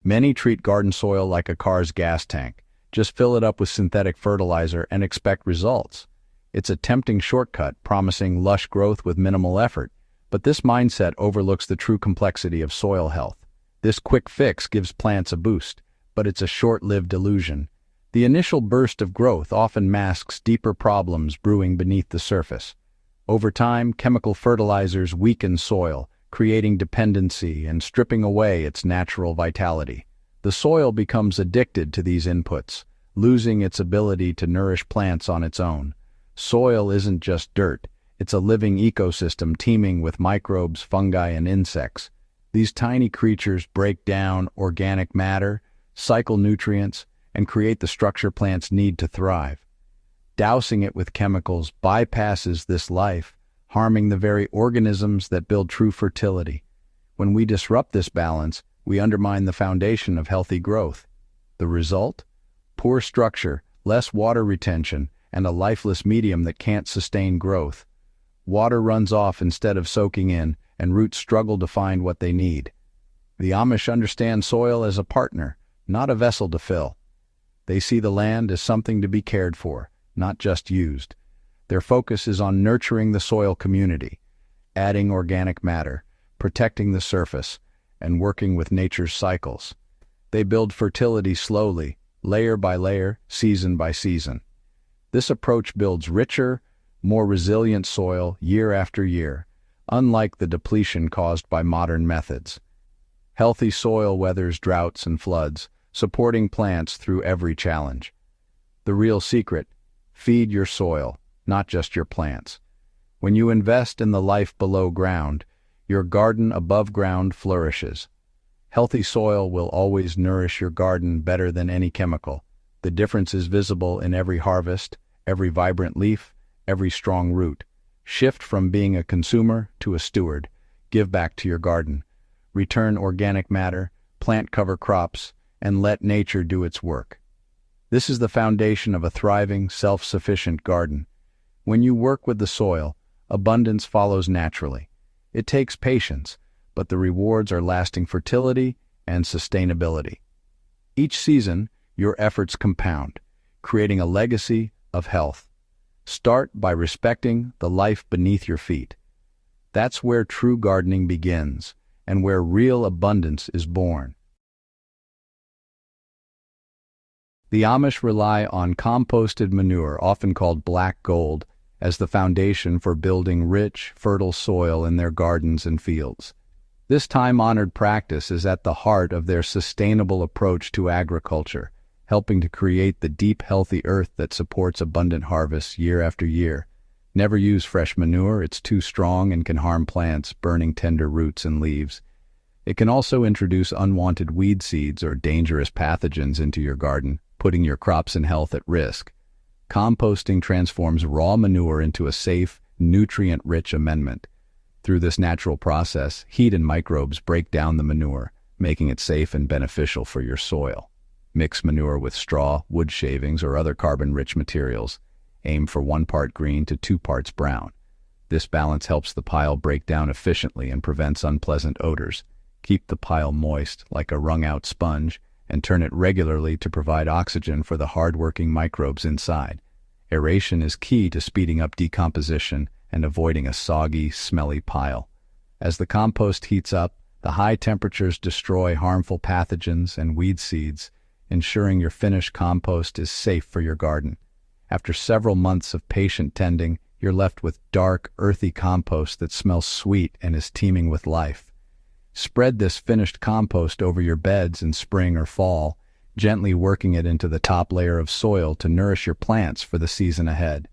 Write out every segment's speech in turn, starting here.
Many treat garden soil like a car's gas tank. Just fill it up with synthetic fertilizer and expect results. It's a tempting shortcut, promising lush growth with minimal effort, but this mindset overlooks the true complexity of soil health. This quick fix gives plants a boost, but it's a short-lived illusion. The initial burst of growth often masks deeper problems brewing beneath the surface. Over time, chemical fertilizers weaken soil, creating dependency and stripping away its natural vitality. The soil becomes addicted to these inputs, losing its ability to nourish plants on its own. Soil isn't just dirt, it's a living ecosystem teeming with microbes, fungi, and insects. These tiny creatures break down organic matter, cycle nutrients, and create the structure plants need to thrive. Dousing it with chemicals bypasses this life, harming the very organisms that build true fertility. When we disrupt this balance, we undermine the foundation of healthy growth. The result? Poor structure, less water retention, and a lifeless medium that can't sustain growth. Water runs off instead of soaking in, and roots struggle to find what they need. The Amish understand soil as a partner, not a vessel to fill. They see the land as something to be cared for, not just used. Their focus is on nurturing the soil community, adding organic matter, protecting the surface, and working with nature's cycles. They build fertility slowly, layer by layer, season by season. This approach builds richer, more resilient soil year after year, unlike the depletion caused by modern methods. Healthy soil weathers droughts and floods, supporting plants through every challenge. The real secret: feed your soil, not just your plants. When you invest in the life below ground, your garden above ground flourishes. Healthy soil will always nourish your garden better than any chemical. The difference is visible in every harvest, every vibrant leaf, every strong root. Shift from being a consumer to a steward. Give back to your garden. Return organic matter, plant cover crops, and let nature do its work. This is the foundation of a thriving, self-sufficient garden. When you work with the soil, abundance follows naturally. It takes patience, but the rewards are lasting fertility and sustainability. Each season, your efforts compound, creating a legacy of health. Start by respecting the life beneath your feet. That's where true gardening begins, and where real abundance is born. The Amish rely on composted manure, often called black gold, as the foundation for building rich, fertile soil in their gardens and fields. This time-honored practice is at the heart of their sustainable approach to agriculture, helping to create the deep, healthy earth that supports abundant harvests year after year. Never use fresh manure; it's too strong and can harm plants, burning tender roots and leaves. It can also introduce unwanted weed seeds or dangerous pathogens into your garden, putting your crops and health at risk. Composting transforms raw manure into a safe, nutrient-rich amendment. Through this natural process, heat and microbes break down the manure, making it safe and beneficial for your soil. Mix manure with straw, wood shavings, or other carbon-rich materials. Aim for 1 part green to 2 parts brown. This balance helps the pile break down efficiently and prevents unpleasant odors. Keep the pile moist, like a wrung-out sponge, and turn it regularly to provide oxygen for the hard-working microbes inside. Aeration is key to speeding up decomposition and avoiding a soggy, smelly pile. As the compost heats up, the high temperatures destroy harmful pathogens and weed seeds, ensuring your finished compost is safe for your garden. After several months of patient tending, you're left with dark, earthy compost that smells sweet and is teeming with life. Spread this finished compost over your beds in spring or fall, gently working it into the top layer of soil to nourish your plants for the season ahead.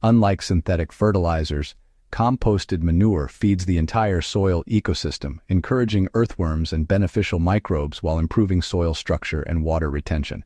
Unlike synthetic fertilizers, composted manure feeds the entire soil ecosystem, encouraging earthworms and beneficial microbes while improving soil structure and water retention.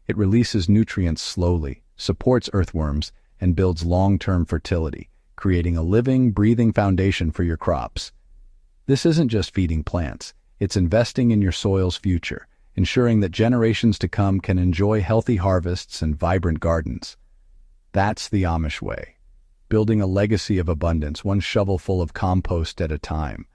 It releases nutrients slowly, supports earthworms, and builds long-term fertility, creating a living, breathing foundation for your crops. This isn't just feeding plants, it's investing in your soil's future, ensuring that generations to come can enjoy healthy harvests and vibrant gardens. That's the Amish way, building a legacy of abundance, one shovelful of compost at a time.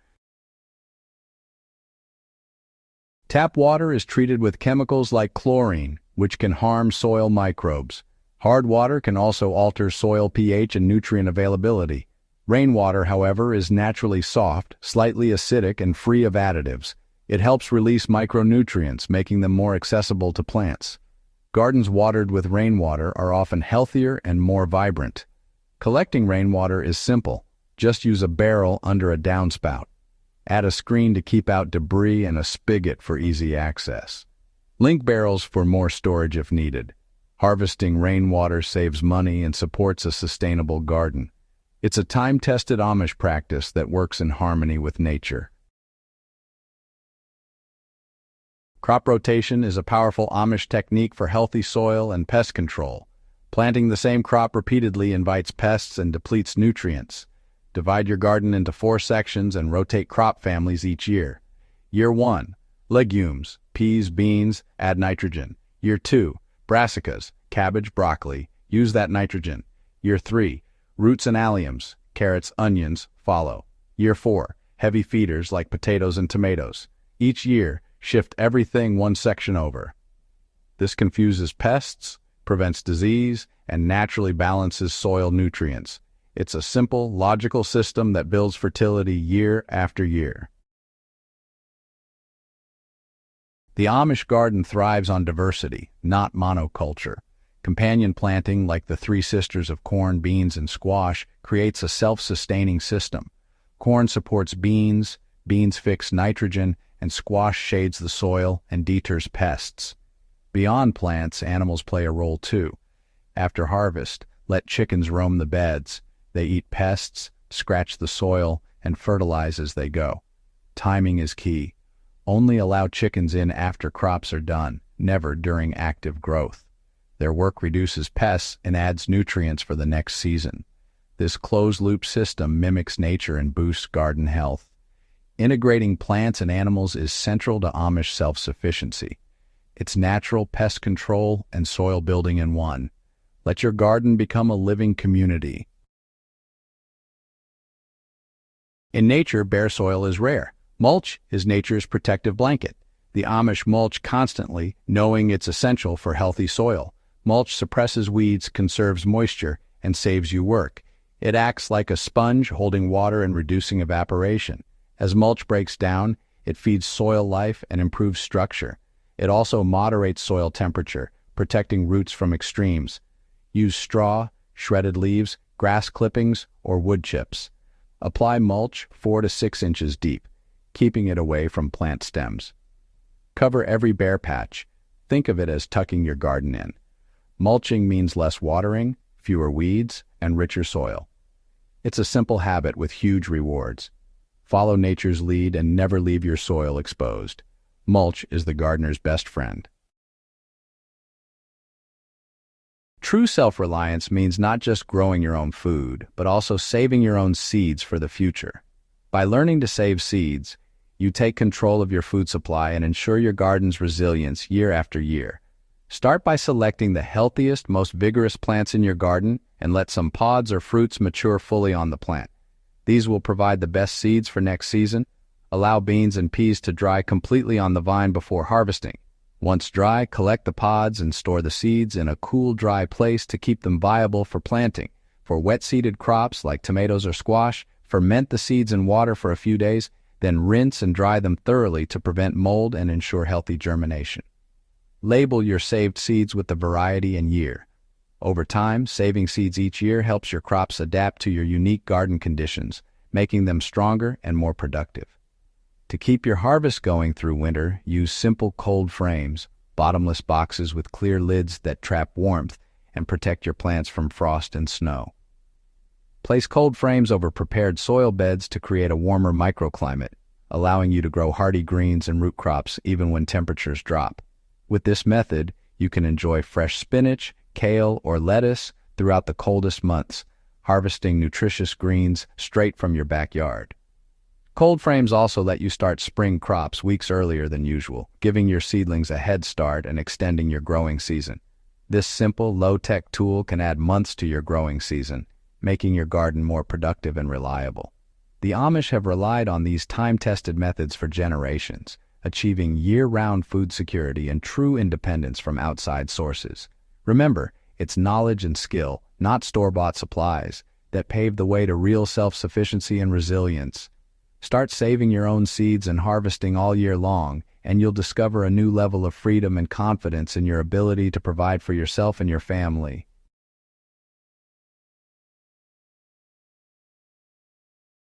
Tap water is treated with chemicals like chlorine, which can harm soil microbes. Hard water can also alter soil pH and nutrient availability. Rainwater, however, is naturally soft, slightly acidic, and free of additives. It helps release micronutrients, making them more accessible to plants. Gardens watered with rainwater are often healthier and more vibrant. Collecting rainwater is simple. Just use a barrel under a downspout. Add a screen to keep out debris and a spigot for easy access. Link barrels for more storage if needed. Harvesting rainwater saves money and supports a sustainable garden. It's a time-tested Amish practice that works in harmony with nature. Crop rotation is a powerful Amish technique for healthy soil and pest control. Planting the same crop repeatedly invites pests and depletes nutrients. Divide your garden into 4 sections and rotate crop families each year. Year 1, legumes, peas, beans, add nitrogen. Year 2, brassicas, cabbage, broccoli, use that nitrogen. Year 3, roots and alliums, carrots, onions, follow. Year 4, heavy feeders like potatoes and tomatoes. Each year, shift everything 1 section over. This confuses pests, prevents disease, and naturally balances soil nutrients. It's a simple, logical system that builds fertility year after year. The Amish garden thrives on diversity, not monoculture. Companion planting, like the 3 sisters of corn, beans, and squash, creates a self-sustaining system. Corn supports beans, beans fix nitrogen, and squash shades the soil and deters pests. Beyond plants, animals play a role too. After harvest, let chickens roam the beds. They eat pests, scratch the soil, and fertilize as they go. Timing is key. Only allow chickens in after crops are done, never during active growth. Their work reduces pests and adds nutrients for the next season. This closed-loop system mimics nature and boosts garden health. Integrating plants and animals is central to Amish self-sufficiency. It's natural pest control and soil building in one. Let your garden become a living community. In nature, bare soil is rare. Mulch is nature's protective blanket. The Amish mulch constantly, knowing it's essential for healthy soil. Mulch suppresses weeds, conserves moisture, and saves you work. It acts like a sponge, holding water and reducing evaporation. As mulch breaks down, it feeds soil life and improves structure. It also moderates soil temperature, protecting roots from extremes. Use straw, shredded leaves, grass clippings, or wood chips. Apply mulch 4 to 6 inches deep, keeping it away from plant stems. Cover every bare patch. Think of it as tucking your garden in. Mulching means less watering, fewer weeds, and richer soil. It's a simple habit with huge rewards. Follow nature's lead and never leave your soil exposed. Mulch is the gardener's best friend. True self-reliance means not just growing your own food, but also saving your own seeds for the future. By learning to save seeds, you take control of your food supply and ensure your garden's resilience year after year. Start by selecting the healthiest, most vigorous plants in your garden and let some pods or fruits mature fully on the plant. These will provide the best seeds for next season. Allow beans and peas to dry completely on the vine before harvesting. Once dry, collect the pods and store the seeds in a cool, dry place to keep them viable for planting. For wet-seeded crops like tomatoes or squash, ferment the seeds in water for a few days, then rinse and dry them thoroughly to prevent mold and ensure healthy germination. Label your saved seeds with the variety and year. Over time, saving seeds each year helps your crops adapt to your unique garden conditions, making them stronger and more productive. To keep your harvest going through winter, use simple cold frames, bottomless boxes with clear lids that trap warmth and protect your plants from frost and snow. Place cold frames over prepared soil beds to create a warmer microclimate, allowing you to grow hardy greens and root crops even when temperatures drop. With this method, you can enjoy fresh spinach, kale, or lettuce throughout the coldest months, harvesting nutritious greens straight from your backyard. Cold frames also let you start spring crops weeks earlier than usual, giving your seedlings a head start and extending your growing season. This simple, low-tech tool can add months to your growing season, making your garden more productive and reliable. The Amish have relied on these time-tested methods for generations. achieving year-round food security and true independence from outside sources. Remember, it's knowledge and skill, not store-bought supplies, that pave the way to real self-sufficiency and resilience. Start saving your own seeds and harvesting all year long, and you'll discover a new level of freedom and confidence in your ability to provide for yourself and your family.